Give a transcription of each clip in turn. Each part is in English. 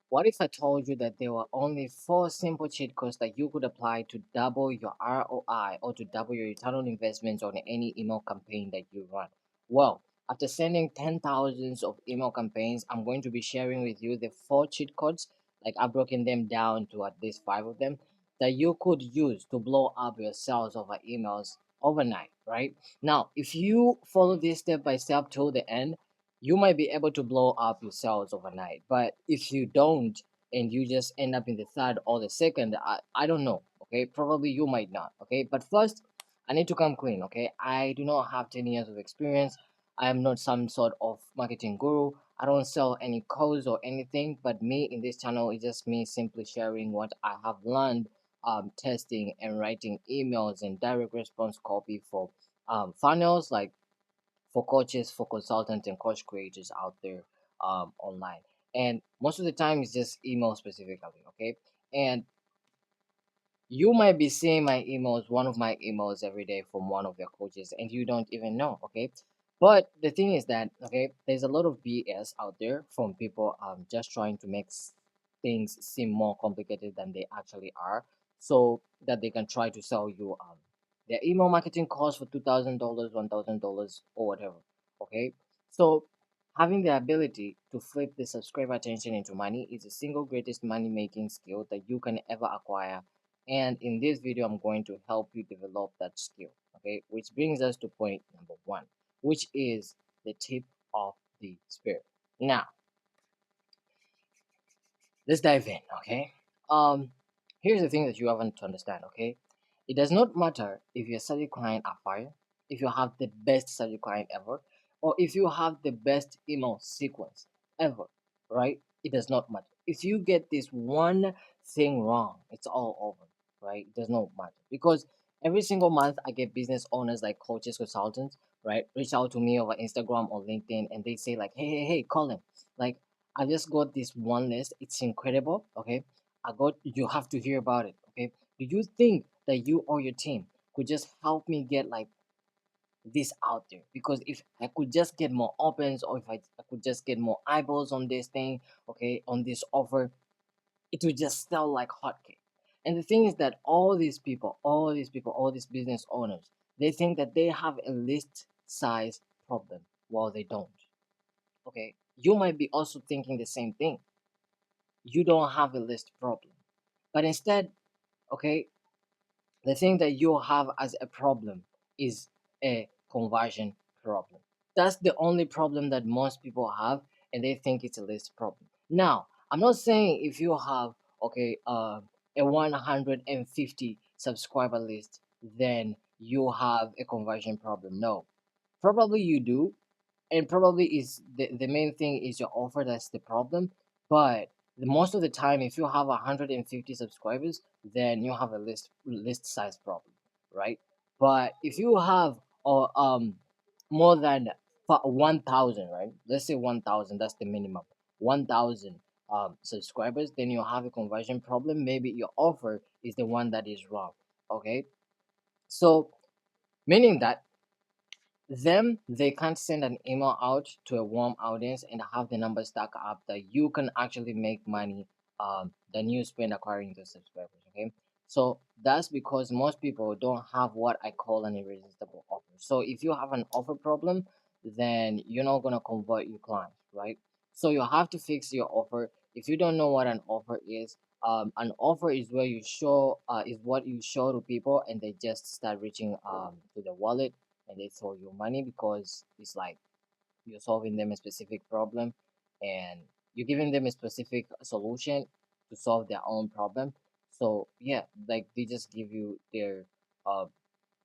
What if I told you that there were only four simple cheat codes that you could apply to double your ROI or to double your return on investments on any email campaign that you run? Well, after sending 10,000s of email campaigns, I'm going to be sharing with you the four cheat codes. Like I've broken them down to at least five of them that you could use to blow up your sales over emails overnight, right? Now, if you follow this step by step till the end, you might be able to blow up your sales overnight. But if you don't and you just end up in the third or the second, I don't know. Okay, probably you might not. Okay, but first, I need to come clean. Okay, I do not have 10 years of experience. I am not some sort of marketing guru. I don't sell any codes or anything, but me in this channel is just me simply sharing what I have learned testing and writing emails and direct response copy for funnels like for coaches, for consultants, and coach creators out there online. And most of the time, it's just email specifically, okay? And you might be seeing my emails, one of my emails every day from one of your coaches, and you don't even know, okay? But the thing is that, okay, there's a lot of BS out there from people just trying to make things seem more complicated than they actually are, so that they can try to sell you their email marketing course for $2,000, $1,000, or whatever, okay? So having the ability to flip the subscriber attention into money is the single greatest money making skill that you can ever acquire, and in this video I'm going to help you develop that skill. Okay, which brings us to point number one, which is the tip of the spear. Now let's dive in. Okay, here's the thing that you haven't to understand. Okay, it does not matter if your study client are fire, if you have the best study client ever, or if you have the best email sequence ever, right? It does not matter. If you get this one thing wrong, it's all over, right? It does not matter because every single month I get business owners like coaches, consultants, right, reach out to me over Instagram or LinkedIn and they say like, hey, Colin, like I just got this one list. It's incredible. Okay, you have to hear about it. Okay, do you think that you or your team could just help me get like this out there? Because if I could just get more opens, or if I could just get more eyeballs on this thing, okay, on this offer, it would just sell like hotcake. And the thing is that all these business owners, they think that they have a list size problem while they don't. Okay, you might be also thinking the same thing. You don't have a list problem, but instead, okay, the thing that you have as a problem is a conversion problem. That's the only problem that most people have, and they think it's a list problem. Now, I'm not saying if you have okay a 150 subscriber list, then you have a conversion problem. No, probably you do, and probably is the main thing is your offer that's the problem. But most of the time if you have 150 subscribers, then you have a list size problem, right? But if you have more than 1000, right, let's say 1000, that's the minimum, 1000 subscribers, then you have a conversion problem. Maybe your offer is the one that is wrong. Okay, so meaning that they can't send an email out to a warm audience and have the numbers stack up that you can actually make money than you spend acquiring those subscribers. Okay, so that's because most people don't have what I call an irresistible offer. So if you have an offer problem, then you're not gonna convert your clients, right? So you have to fix your offer. If you don't know what an offer is, an offer is where you show is what you show to people and they just start reaching to the wallet and they throw you money because it's like you're solving them a specific problem and you're giving them a specific solution to solve their own problem. So yeah, like they just give you uh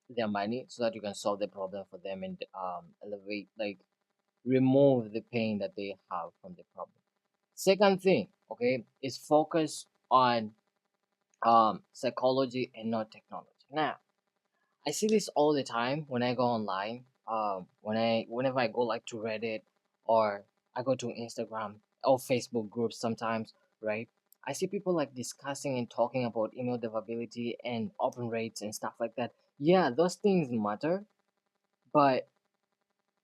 their money so that you can solve the problem for them and elevate, like remove the pain that they have from the problem. Second thing, okay, is focus on psychology and not technology. Now I see this all the time when I go online. Whenever I go like to Reddit or I go to Instagram or Facebook groups sometimes, right? I see people like discussing and talking about email deliverability and open rates and stuff like that. Yeah, those things matter, but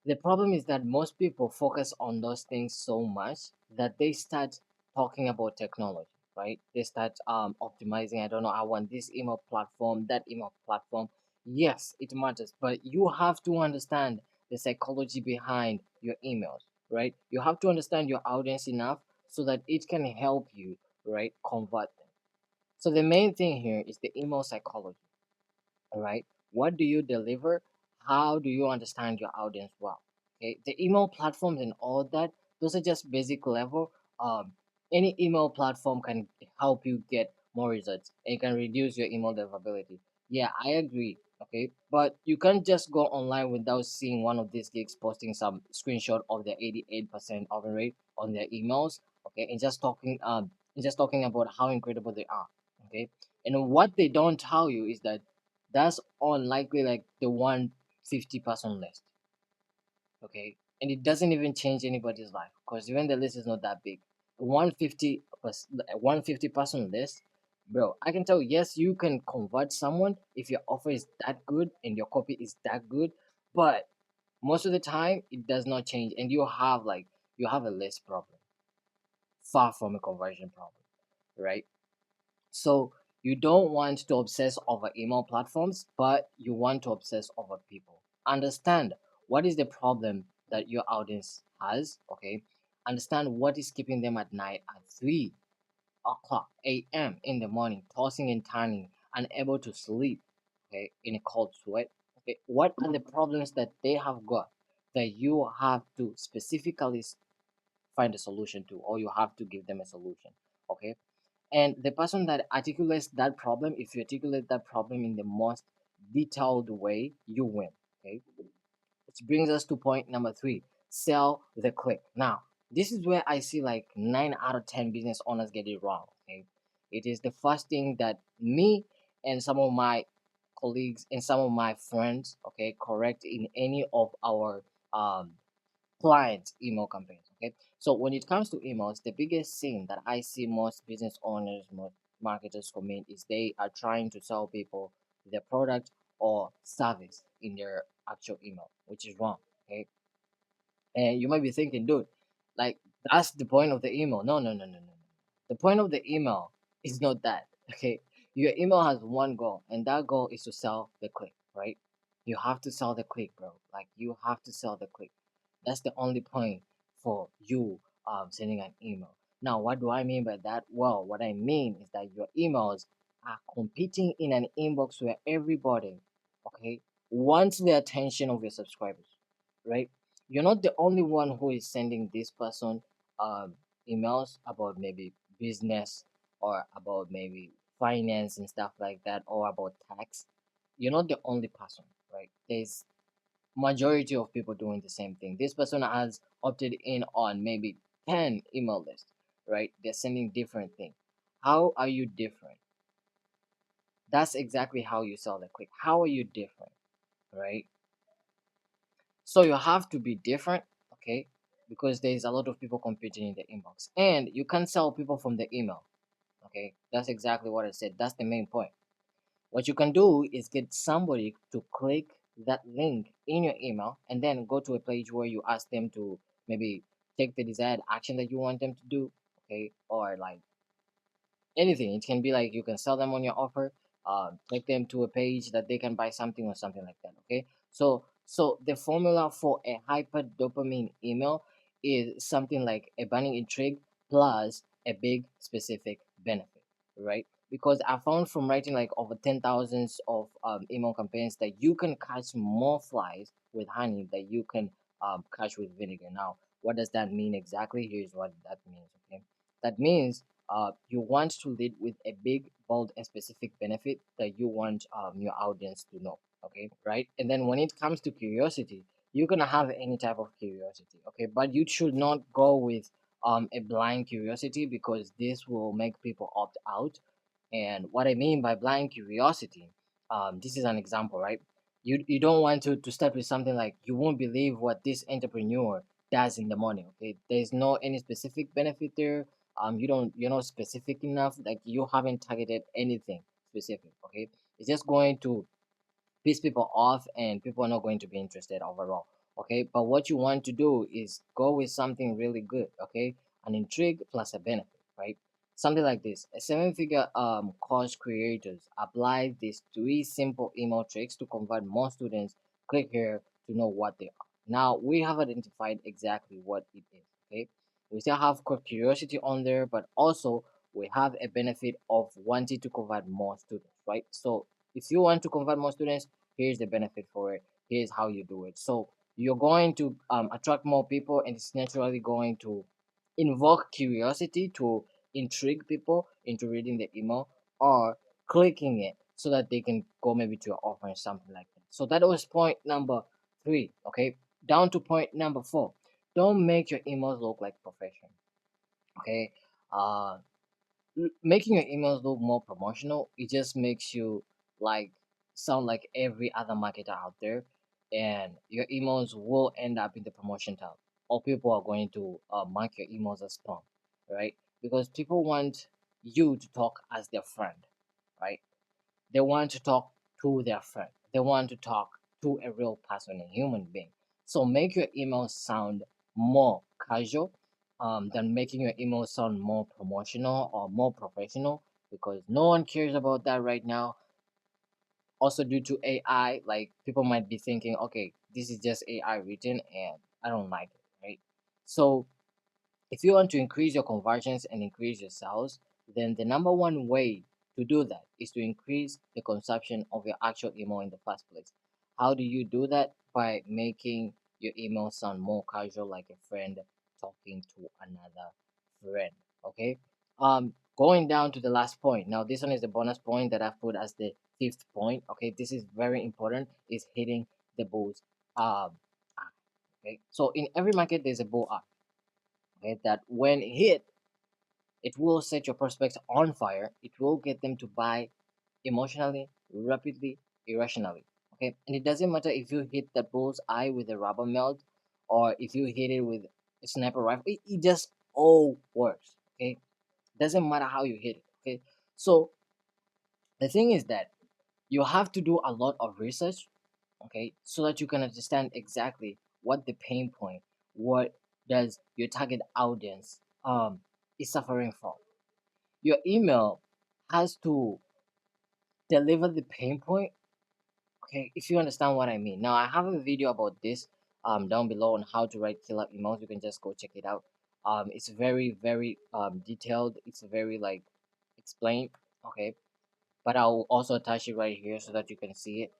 the problem is that most people focus on those things so much that they start talking about technology, right? They start optimizing. I don't know. I want this email platform, that email platform. Yes, it matters, but you have to understand the psychology behind your emails, right? You have to understand your audience enough so that it can help you, right, convert them. So the main thing here is the email psychology. All right, what do you deliver? How do you understand your audience well? Okay, the email platforms and all that, those are just basic level. Any email platform can help you get more results and can reduce your email deliverability. Yeah, I agree. Okay, but you can't just go online without seeing one of these gigs posting some screenshot of their 88% open rate on their emails. Okay, and just talking about how incredible they are. Okay, and what they don't tell you is that that's unlikely like the 150-person list. Okay, and it doesn't even change anybody's life because even the list is not that big. 150 person list, bro. I can tell you, yes, you can convert someone if your offer is that good and your copy is that good, but most of the time it does not change, and you have a list problem, far from a conversion problem, right? So you don't want to obsess over email platforms, but you want to obsess over people. Understand what is the problem that your audience has, okay? Understand what is keeping them at night at 3 o'clock a.m. in the morning, tossing and turning, unable to sleep, okay, in a cold sweat. Okay, what are the problems that they have got that you have to specifically find a solution to, or you have to give them a solution, okay? And the person that articulates that problem, if you articulate that problem in the most detailed way, you win. Okay. Which brings us to point number three, sell the click. Now, this is where I see like 9 out of 10 business owners get it wrong. Okay. It is the first thing that me and some of my colleagues and some of my friends, okay, correct in any of our um clients email campaigns. Okay, so when it comes to emails, the biggest thing that I see most business owners, most marketers commit is they are trying to sell people their product or service in their actual email, which is wrong. Okay, and you might be thinking, dude, like that's the point of the email. No, no, no, no, no, no. The point of the email is not that. Okay, your email has one goal, and that goal is to sell the click, right? You have to sell the click, bro. Like you have to sell the click. That's the only point for you sending an email. Now, what do I mean by that? Well, what I mean is that your emails are competing in an inbox where everybody, okay, wants the attention of your subscribers, right? You're not the only one who is sending this person um, emails about maybe business or about maybe finance and stuff like that, or about tax. You're not the only person, right? There's majority of people doing the same thing. This person has opted in on maybe 10 email lists, right? They're sending different things. How are you different? That's exactly how you sell the click. How are you different, right? So you have to be different, okay? Because there's a lot of people competing in the inbox, and you can't sell people from the email, okay? That's exactly what I said. That's the main point. What you can do is get somebody to click that link in your email and then go to a page where you ask them to maybe take the desired action that you want them to do, okay? Or like anything. It can be like you can sell them on your offer, take them to a page that they can buy something or something like that. Okay, so the formula for a hyper dopamine email is something like a burning intrigue plus a big specific benefit, right? Because I found from writing like over 10,000s of email campaigns that you can catch more flies with honey that you can catch with vinegar. Now, what does that mean exactly? Here's what that means. Okay, that means you want to lead with a big, bold, and specific benefit that you want your audience to know. Okay, right? And then when it comes to curiosity, you can have any type of curiosity. Okay, but you should not go with a blind curiosity because this will make people opt out. And what I mean by blind curiosity, this is an example, right? You don't want to start with something like you won't believe what this entrepreneur does in the morning. Okay, there's no any specific benefit there. You're not specific enough. Like you haven't targeted anything specific. Okay, it's just going to piss people off, and people are not going to be interested overall. Okay, but what you want to do is go with something really good. Okay, an intrigue plus a benefit. right? Something like this. A seven-figure course creators apply these three simple email tricks to convert more students. Click here to know what they are. Now we have identified exactly what it is. Okay, we still have curiosity on there, but also we have a benefit of wanting to convert more students, right? So if you want to convert more students, here's the benefit for it. Here's how you do it. So you're going to attract more people, and it's naturally going to invoke curiosity to intrigue people into reading the email or clicking it so that they can go maybe to your offer or something like that. So that was point number three. Okay, down to point number four. Don't make your emails look like profession. Okay, uh, making your emails look more promotional, it just makes you like sound like every other marketer out there, and your emails will end up in the promotion tab, or people are going to mark your emails as spam, right? Because people want you to talk as their friend, right? They want to talk to their friend. They want to talk to a real person, a human being. So make your email sound more casual than making your email sound more promotional or more professional, because no one cares about that right now. Also, due to AI, like people might be thinking, okay, this is just AI written and I don't like it, right? So if you want to increase your conversions and increase your sales, then the number one way to do that is to increase the consumption of your actual email in the first place. How do you do that? By making your email sound more casual, like a friend talking to another friend. Okay. Going down to the last point. Now, this one is the bonus point that I've put as the fifth point. Okay, this is very important. Is hitting the bulls. Eye. Okay. So in every market, there's a bull eye. Okay, that when hit, it will set your prospects on fire. It will get them to buy emotionally, rapidly, irrationally. Okay, and it doesn't matter if you hit the bull's eye with a rubber melt or if you hit it with a sniper rifle. It just all works. Okay, doesn't matter how you hit it. Okay, so the thing is that you have to do a lot of research, okay, so that you can understand exactly what the pain point, what does your target audience is suffering from. Your email has to deliver the pain point, okay, if you understand what I mean. Now I have a video about this down below on how to write killer emails. You can just go check it out. It's very detailed. It's very like explained, okay, but I'll also attach it right here so that you can see it.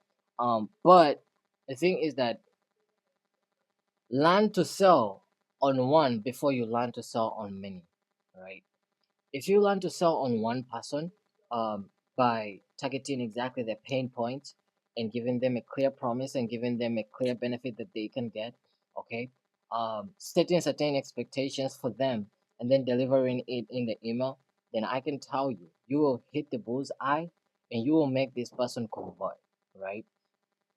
But the thing is that learn to sell on one before you learn to sell on many, right? If you learn to sell on one person by targeting exactly their pain points and giving them a clear promise and giving them a clear benefit that they can get, okay, setting certain expectations for them and then delivering it in the email, then I can tell you, you will hit the bull's eye and you will make this person convert, right?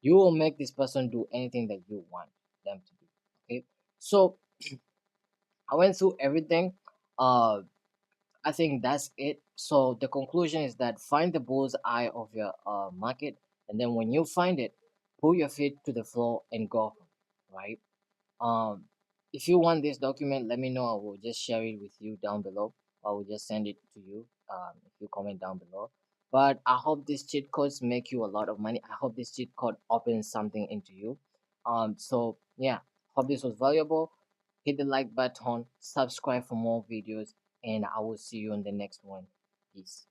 You will make this person do anything that you want them to do, okay? So I went through everything. I think that's it. So the conclusion is that find the bull's eye of your market, and then when you find it, pull your feet to the floor and go, right? Um, if you want this document, let me know. I will just share it with you down below. I will just send it to you if you comment down below. But I hope these cheat codes make you a lot of money. I hope this cheat code opens something into you. So yeah, hope this was valuable. Hit the like button, subscribe for more videos, and I will see you in the next one. Peace.